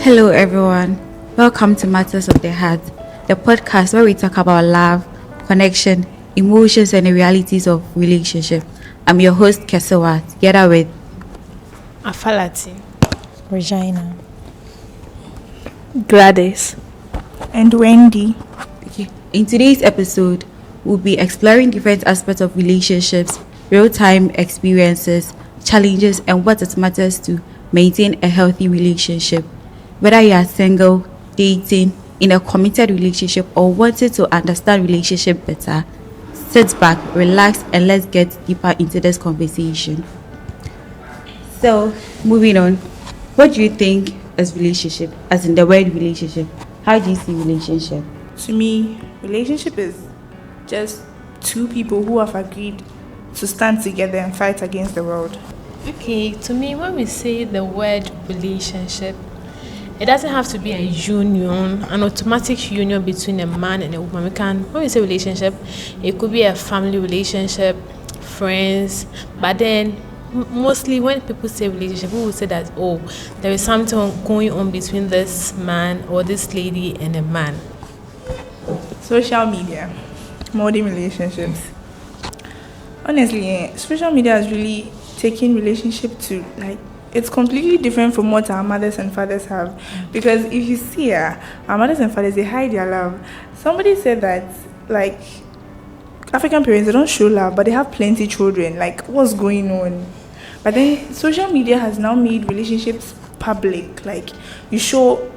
Hello, everyone. Welcome to Matters of the Heart, the podcast where we talk about love, connection, emotions, and the realities of relationship. I'm your host, Kesewa, together with Afalati, Regina, Gladys, and Wendy. Okay. In today's episode, we'll be exploring different aspects of relationships, real-time experiences, challenges, and what it matters to maintain a healthy relationship. Whether you are single, dating, in a committed relationship, or wanting to understand relationship better, sit back, relax, and let's get deeper into this conversation. So, moving on, what do you think is relationship? As in the word relationship, how do you see relationship? To me, relationship is just two people who have agreed to stand together and fight against the world. Okay, to me, when we say the word relationship, it doesn't have to be a union, an automatic union between a man and a woman. When we say relationship, it could be a family relationship, friends, but then mostly when people say relationship, we will say that, oh, there is something going on between this man or this lady and a man. Social media, modern relationships. Honestly, social media has really taken relationship to it's completely different from what our mothers and fathers have. Because if you see our mothers and fathers, they hide their love. Somebody said that African parents, they don't show love, but they have plenty children. What's going on? But then social media has now made relationships public. You show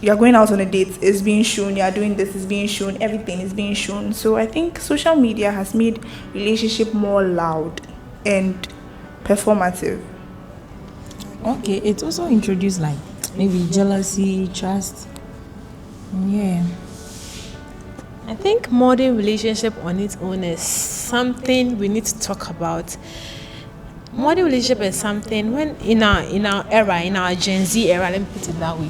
you're going out on a date, it's being shown, you're doing this, it's being shown, everything is being shown. So I think social media has made relationship more loud and performative. Okay, it also introduced maybe jealousy, trust. Yeah. I think modern relationship on its own is something we need to talk about. Modern relationship is something when in our era, in our Gen Z era, let me put it that way.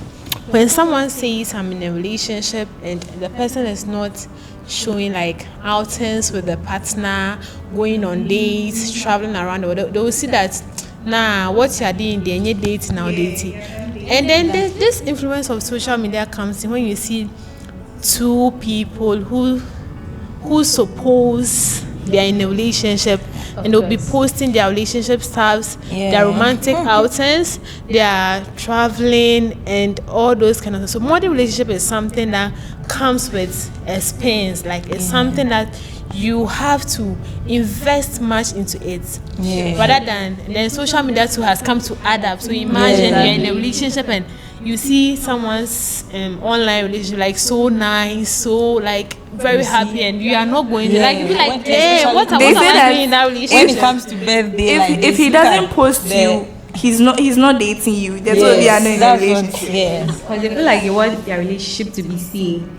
When someone says I'm in a relationship and the person is not showing outings with the partner, going on dates, traveling around the world, they will see that what you are doing there, you're dating now, dating. And then this influence of social media comes in when you see two people who suppose they are in a relationship and they'll be posting their relationship stuffs, their romantic outings, their traveling and all those kind of stuff. So modern relationship is something that comes with expense, it's something that you have to invest much into it, rather than then social media too has come to add up. So imagine you're in a relationship and you see someone's online relationship so nice, so very happy, and you are not going to you be what am I doing in that relationship? When it comes to birthday, if he doesn't post you, he's not dating you. That's what they are not in a relationship. Yes, because they feel they want their relationship to be seen.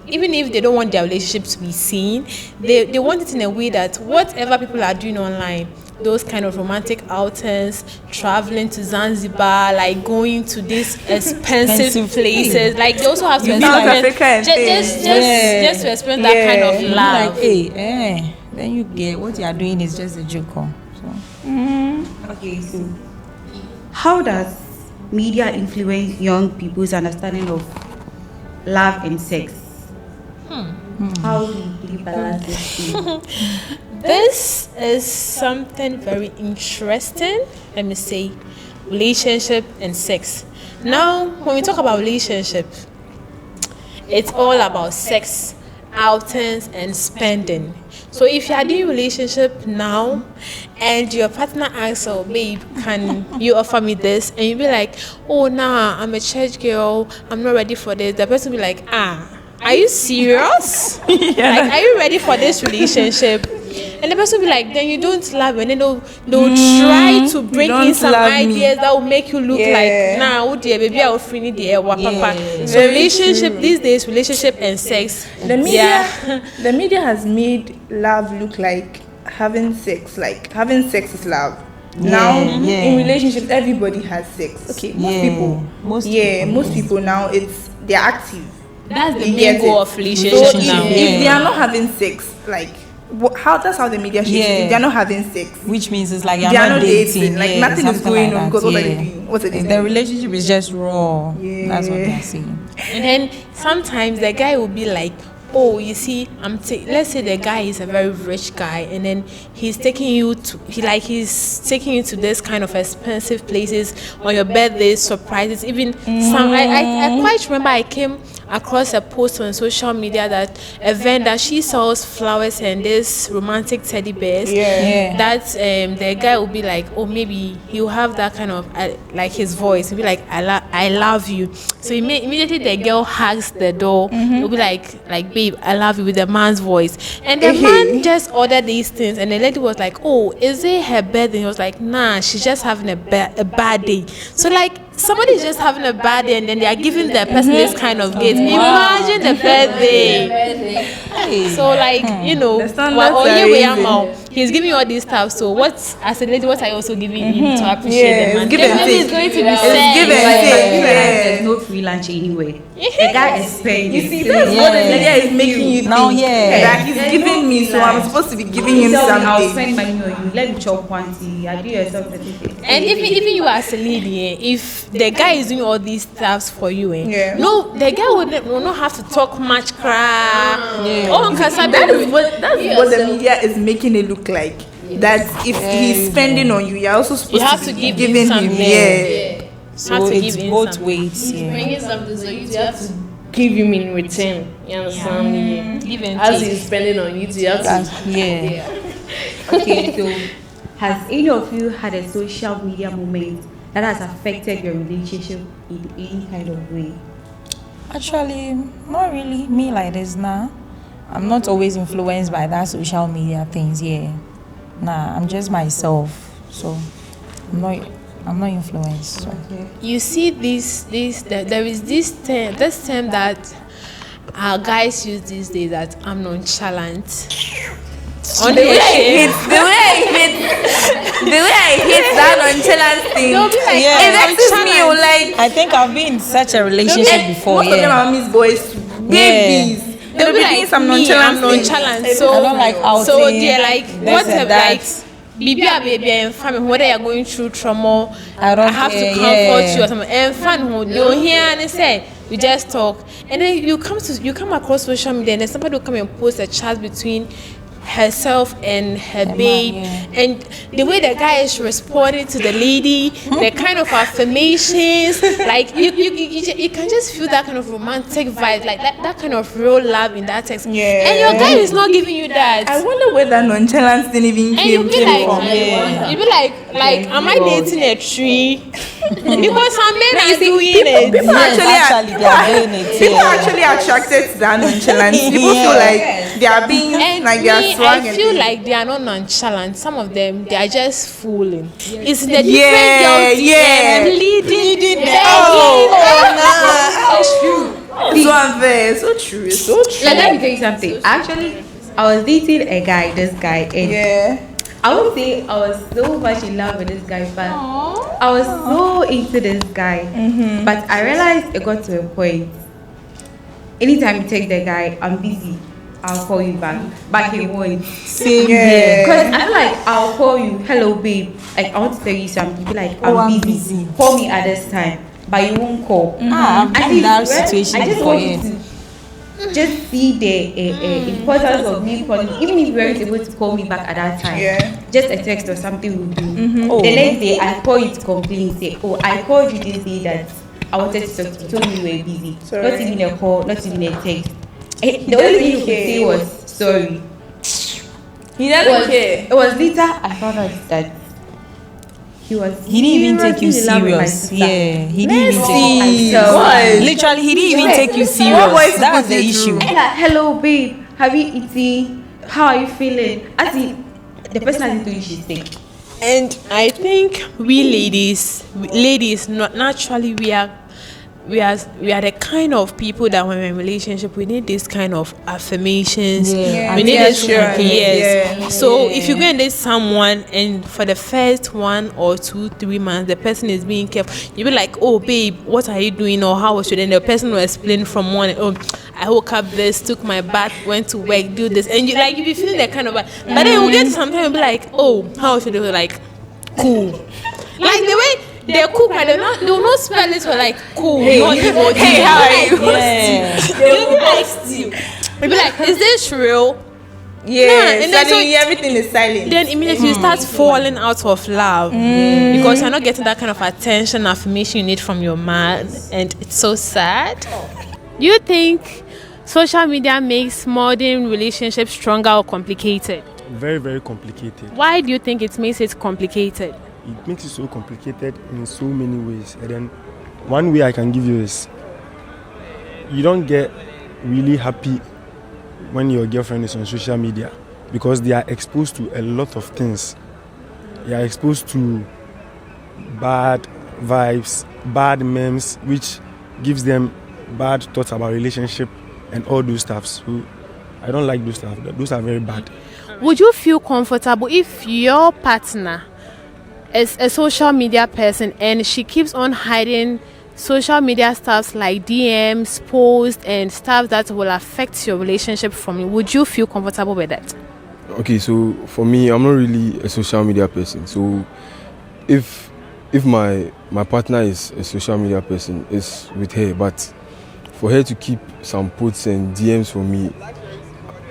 Even if they don't want their relationship to be seen, they want it in a way that whatever people are doing online, those kind of romantic outings, traveling to Zanzibar, going to these expensive places, they also have to just to experience that kind of love. Then you get what you are doing is just a joke. Okay, so how does media influence young people's understanding of love and sex? How do you balance this thing? This is something very interesting. Let me say, relationship and sex. Now, when we talk about relationship, it's all about sex, outings, and spending. So if you are doing relationship now and your partner asks, oh babe, can you offer me this? And you be like, oh nah, I'm a church girl, I'm not ready for this. The person will be like, are you serious? Are you ready for this relationship? And the person will be like, then you don't love me. And then they'll try to bring in some ideas that will make you look oh dear, baby, I will finish the air, papa. So relationship these days, relationship and sex. The media has made love look like having sex. Having sex is love. Now in relationships, everybody has sex. Okay, most people now they're active. That's the main goal of relationship so now. If they are not having sex, how that's how the media shapes Yeah. it. They're not having sex. Which means it's like you're They are not not dating. Like, yeah, nothing is something going like on, that, because what are they yeah. doing? What are they The doing? relationship is just raw. Yeah. That's what they're saying. And then sometimes the guy will be like, oh, you see, let's say the guy is a very rich guy, and then he's taking you to he's taking you to this kind of expensive places on your birthday, surprises. Even some, I quite remember I came across a post on social media that a vendor, she sells flowers and this romantic teddy bears. Yeah. That the guy will be like, oh, maybe he'll have that kind of like his voice. He'll be like, I love you. So immediately the girl hugs the door. He'll be like, babe, I love you, with the man's voice. And the man just ordered these things, and the lady was like, oh, is it her birthday? He was like, nah, she's just having a bad day. So like, somebody's just having a bad day, and then they are giving the person this kind of gift. Imagine the birthday. So like, you know, The standards are raising. he's giving you all this stuff. So what, as a lady, what are you also giving him to appreciate Yeah, the man? it's give and Definitely take. it's going to be It's sad. give and Like, take. there's no free lunch anywhere. The guy is paying. You see, that's what the Yeah. media is making you Now, think. yeah. That he's giving me, so I'm supposed to be giving him Tell me, I'll something. spend money on you. Let me chop one tea. I do yourself certificate. And even you as a lady, if the guy is doing all these stuffs for you, Yeah. no, the guy will not have to talk much crap. Oh, because That's what the media is making it look like. That if he's spending on you, you're also supposed You have to to be give him giving him. something. Yeah. So Have to it's give in both some. ways. Yeah. Bringing something, so you have to give him in return. You understand me? give and As take. he's spending on you, you have to. Yeah. Okay, so has any of you had a social media moment that has affected your relationship in any kind of way? Actually, not really me like this now. I'm not always influenced by that social media things. Yeah. Nah, I'm just myself. So I'm not influenced. So. You see there is this term that our guys use these days, that I'm nonchalant. On The the way I shit. hit that nonchalant thing. They'll be like, It I'm vexes me. nonchalant. Like, I think I've been in such a relationship and before. most of them Yeah. are mommy's boys, babies. They'll be like, some me, nonchalant I'm things. nonchalant. I So don't like outing, So they're like, this what and if that. like baby and family, whether you're going through trauma, I don't have care, to comfort yeah. you or something. And fun who they'll hear and they say, you just talk. And then you come across social media, and then somebody will come and post a chat between herself and her babe, yeah. and the way the guy is responding to the lady, the kind of affirmations, like you can just feel that kind of romantic vibe, like that kind of real love in that text. Yeah. And your guy is not giving you that. I wonder where that nonchalance thing even And you'll came be like, from. you'll be like, am I dating a tree? Because some men are doing it. People Yes, actually, they are doing it, People yeah. are actually attracted to that nonchalance. People feel like they are being And like they are me, swag I and feel things. like they are not nonchalant. Some of them, they are just fooling. It's the different Yeah, girls yeah. leading the So unfair, so true, so true. Like, let me tell you something. Actually, I was dating a guy, this guy, and Yeah. I would say I was so much in love with this guy, but I was so into this guy. But I realized it got to a point. Anytime you text the guy, I'm busy. I'll call you back. But he won't. Same Yeah. here. Because I feel like I'll call you, hello babe. Like, I want to tell you something. Be like, Oh, I'm I'm busy. busy. Call me at this time. But you won't call. I've been in that situation I just before. want you Yeah. to just see the importance of me calling. Even if you weren't able to call me back at that time, Yeah. just a text or something will do. Oh. The next day, I call you to complain. Say, oh, I called you this day that I wanted to talk to you. Told me you were busy. Sorry. Not even a call, not even a text. The only thing you could say was sorry. He It doesn't was, care. it was later I found out that he He didn't even take you seriously in love with my serious. sister. Yeah, he didn't even take I'm What? sorry. Literally, he didn't even Yes. take you What serious. boys That's put the you issue. through? And like, hello babe, have you eaten? How are you feeling? As if the person hasn't told you she's sick. And I think we ladies, not naturally, we are we are the kind of people that when we're in a relationship, we need this kind of affirmations. Yeah. We need this Reassurance. yes. Yeah. So if you go and date someone and for the first 1 or 2, 3 months the person is being careful, you'll be like, oh babe, what are you doing, or how was you? Then the person will explain from one, oh, I woke up this, took my bath, went to work, do this, and you be feeling that kind of but then you'll get to sometimes you'll be like, oh, how should you? Like, cool. Like the way they're cool, but they'll not spell it for like cool. Not even, hey, how are you? Yeah. They'll be like, is this real? Yeah, and then suddenly everything is silent. Then immediately you start falling out of love because you're not getting that kind of attention, affirmation you need from your man, and it's so sad. Do you think social media makes modern relationships stronger or complicated? Very, very complicated. Why do you think it makes it complicated? It makes it so complicated in so many ways. And then one way I can give you is you don't get really happy when your girlfriend is on social media because they are exposed to a lot of things. They are exposed to bad vibes, bad memes, which gives them bad thoughts about relationship and all those stuff. So I don't like those stuff. Those are very bad. Would you feel comfortable if your partner is a social media person and she keeps on hiding social media stuff like DMs, posts, and stuff that will affect your relationship from you? Would you feel comfortable with that? Okay, so for me, I'm not really a social media person. So if my partner is a social media person, it's with her. But for her to keep some posts and DMs for me,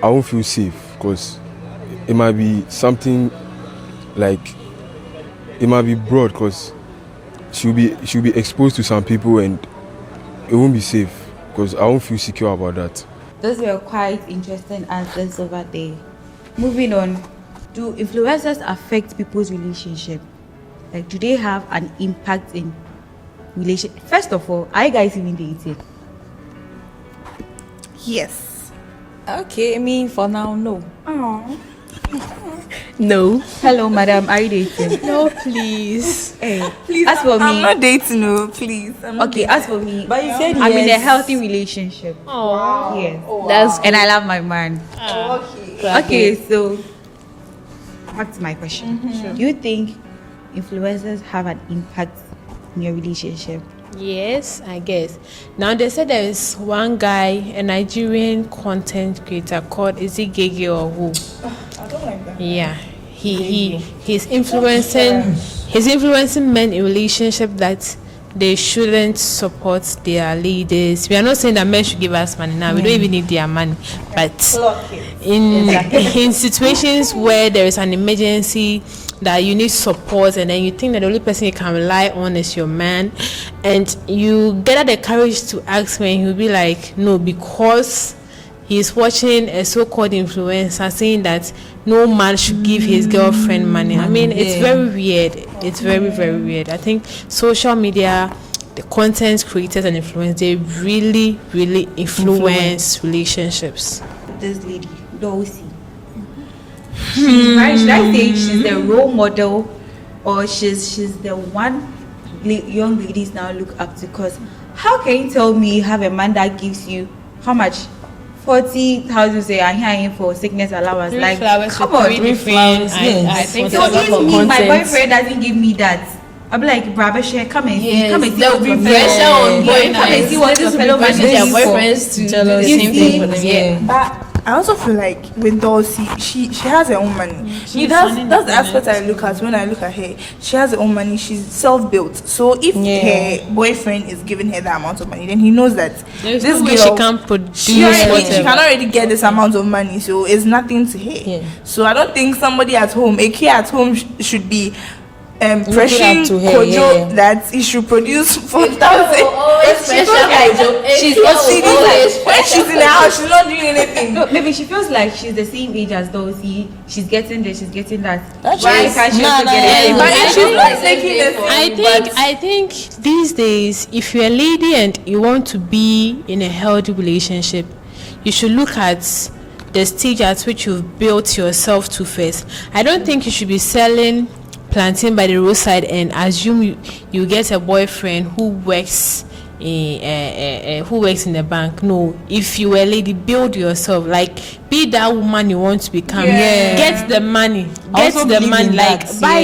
I won't feel safe because it might be something like it might be broad because she'll be exposed to some people and it won't be safe because I won't feel secure about that. Those were quite interesting answers over there. Moving on, do influencers affect people's relationship? Like, do they have an impact in relation? First of all, are you guys even dating? Yes. Okay, I mean, for now, no. No. Hello, madam, are you dating? No, please. Hey, Please, as for I'm me, not dating, no, please. I'm not okay, as for me, But you said I'm in a yes. healthy relationship. Oh, Yes. that's And I love my man. okay. Okay, so back to my question. Do you think influencers have an impact in your relationship? yes, I guess. Now they said there is one guy, a Nigerian content creator called Gege or who? I don't like that. Yeah, he's influencing men in relationship that they shouldn't support their leaders. We are not saying that men should give us money now. We don't even need their money, but in situations where there is an emergency that you need support and then you think that the only person you can rely on is your man and you gather the courage to ask when he'll be like no, because he's watching a so-called influencer saying that no man should give his girlfriend money. I mean, it's very weird. It's very, very weird. I think social media, the content creators and influencers, they really, really influence relationships. This lady, Dulcie. She's right. Should I say she's the role model, or she's the one young ladies now look up to? Because how can you tell me you have a man that gives you how much? 40,000 say I'm here for sickness allowance. Like, come on. I think So if me, my boyfriend doesn't give me that, I'll be like, Brother, share, come and see, come and see there will what be your pressure on yeah, come and see what your fellow man their is doing for. boyfriends to do the You same see? thing for them. Yeah. But I also feel like with Dulcie, she has her own money. That's the aspect I look at when I look at her. She has her own money. She's self-built. So if her boyfriend is giving her that amount of money, then he knows that There's this no way girl she can't produce she can already get this amount of money. So it's nothing to her. Yeah. So I don't think somebody at home, a kid at home, should be pressuring up to her, Kojo yeah. that he should produce 4,000. Always She feels pressure like Kojo. she's Always when she's in the house, she's not doing anything. No, maybe she feels like she's the same age as Dulcie. She's getting this, she's getting that. That's Why just- can't she nah, also nah, get it? nah, But nah. if she's not taking the I think these days, if you're a lady and you want to be in a healthy relationship, you should look at the stage at which you've built yourself to first. I don't think you should be selling plantain by the roadside and assume you get a boyfriend who works who works in the bank. No, if you were a lady, build yourself. Like, be that woman you want to become. Get the money. Buy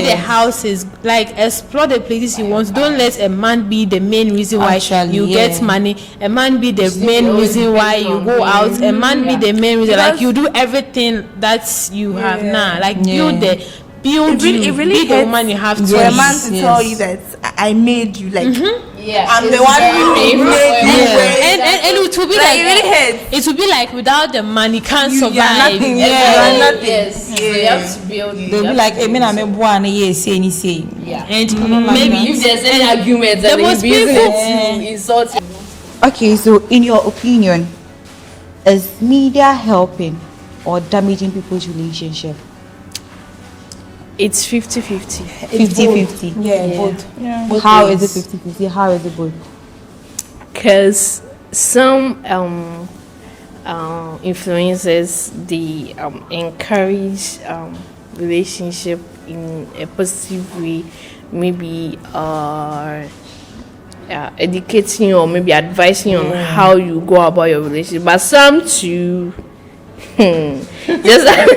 the houses. Like, explore the places you want. Don't let a man be the main reason why you get money. A man be the main reason why you go out. A man be the main reason. Like, you do everything that you have now. Like, build it really be the woman you have to for a man to tell you that I made you, like I'm the one who made you, and it will be like it really hurts. It will be like without the money can't survive. You are nothing. Yes. So you have to build. They'll be like, "I mean, I'm a boy, say." And maybe if there's any argument, the most to insult you. Okay, so in your opinion, is media helping or damaging people's relationship? It's 50-50. 50-50. Both. How is it 50-50? How is it both? Because some influencers, they encourage relationship in a positive way, maybe educating you or maybe advising you on how you go about your relationship. But some too, just as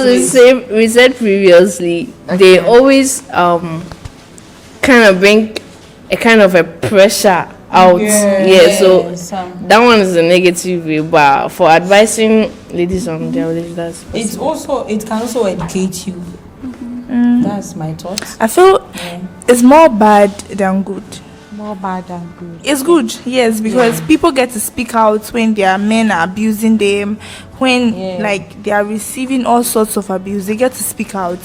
we said previously, they always kind of bring a kind of a pressure out. So that one is a negative way, but for advising ladies on their relationship, it can also educate you. That's my thoughts. I feel it's more bad than good. More bad than good. It's good, yes, because people get to speak out when their men are abusing them, when like they are receiving all sorts of abuse. They get to speak out.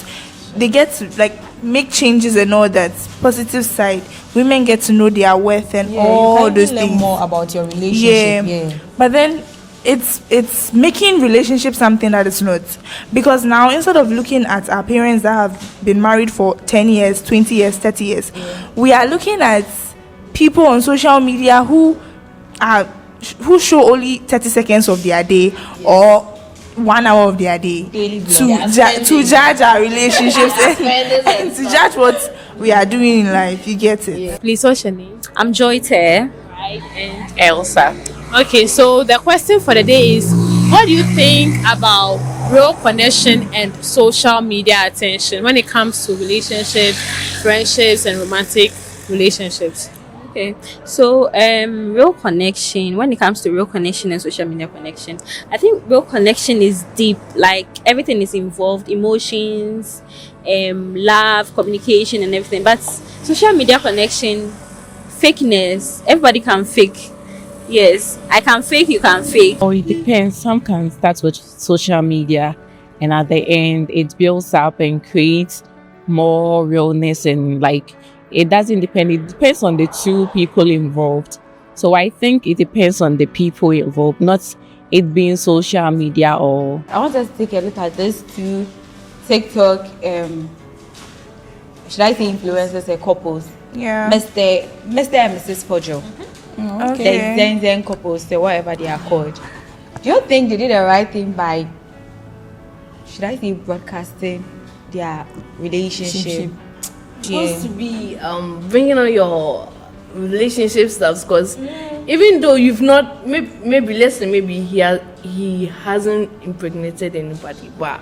They get to like make changes and all that. Positive side, women get to know their worth and all those things. Learn more about your relationship. But then it's making relationship something that is not, because now instead of looking at our parents that have been married for 10 years, 20 years, 30 years, we are looking at people on social media who show only 30 seconds of their day or 1 hour of their day to judge our relationships and to judge what we are doing in life. You get it? Please, what's your name? I'm Joy Ter. Right, and Elsa. Okay, so the question for the day is, what do you think about real connection and social media attention when it comes to relationships, friendships, and romantic relationships? Okay, so real connection, when it comes to real connection and social media connection, I think real connection is deep. Like, everything is involved, emotions, love, communication, and everything. But social media connection, fakeness, everybody can fake. Yes, I can fake, you can fake. Oh, it depends. Some can start with social media, and at the end, it builds up and creates more realness, and like, it doesn't depend. It depends on the two people involved. So I think it depends on the people involved, not it being social media or. I want us to take a look at these two TikTok, should I say influencers or couples? Yeah. Mr. and Mrs. Pojo. Okay. The Zen couples, the whatever they are called. Do you think they did the right thing by, should I say, broadcasting their relationship? Supposed to be bringing on your relationship stuff, because even though you've not maybe let's say maybe he hasn't impregnated anybody, but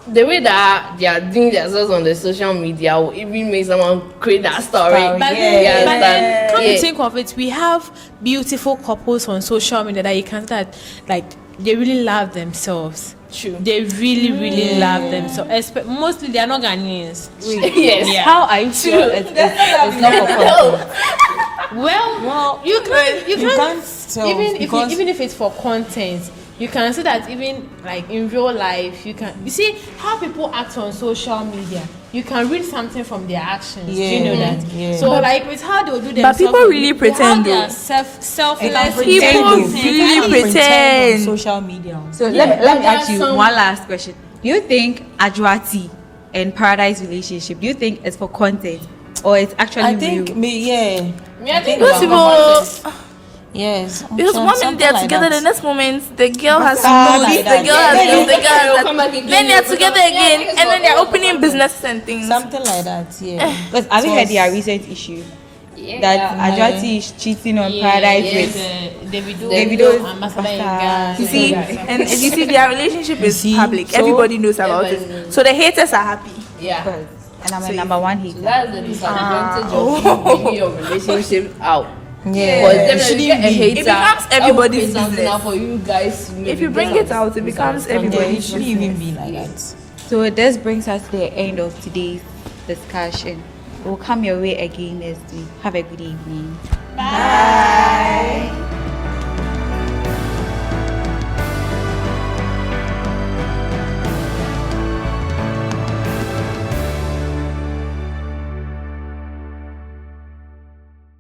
the way that they are doing themselves on the social media will even make someone create that story. But then come to think of it, we have beautiful couples on social media that you can start, like, they really love themselves. True. They really love themselves. Mostly they are not Ghanaians. Yes. Yeah. How are you sure it's not for content? Well, you can't tell, even if it's for content, you can see that even like in real life, you see how people act on social media. You can read something from their actions. Do you know that? Yeah. So like with how they do themselves. But people really pretend though. Selfless. People really pretend on social media. So let me ask you one last question. Do you think Ajwati and Paradise relationship, do you think it's for content or it's actually I think real? I think Most people, Yes. Because one minute something they're like together, that. the next moment the girl has to Something go, like the that. girl has this, the girl has Come that. back again, Then they're you together become- again, and then they're opening businesses and things. Something like that, yeah. Because have you heard their recent issue? That Ajwati is cheating on Paradise with Davido's ambassador. You see, and you see their relationship is see, public. so- Everybody knows about Everybody it. So the haters are happy. Yeah. And I'm a number one hater. That's the disadvantage of bringing your relationship out. Yeah. Because It definitely shouldn't get a be. hater. It becomes everybody's that will pay something business. out for you guys. to If maybe you bring get it out, it becomes Yeah, it everybody's shouldn't business. even be like that. So this brings us to the end of today's discussion. We'll come your way again next week. Have a good evening. Bye.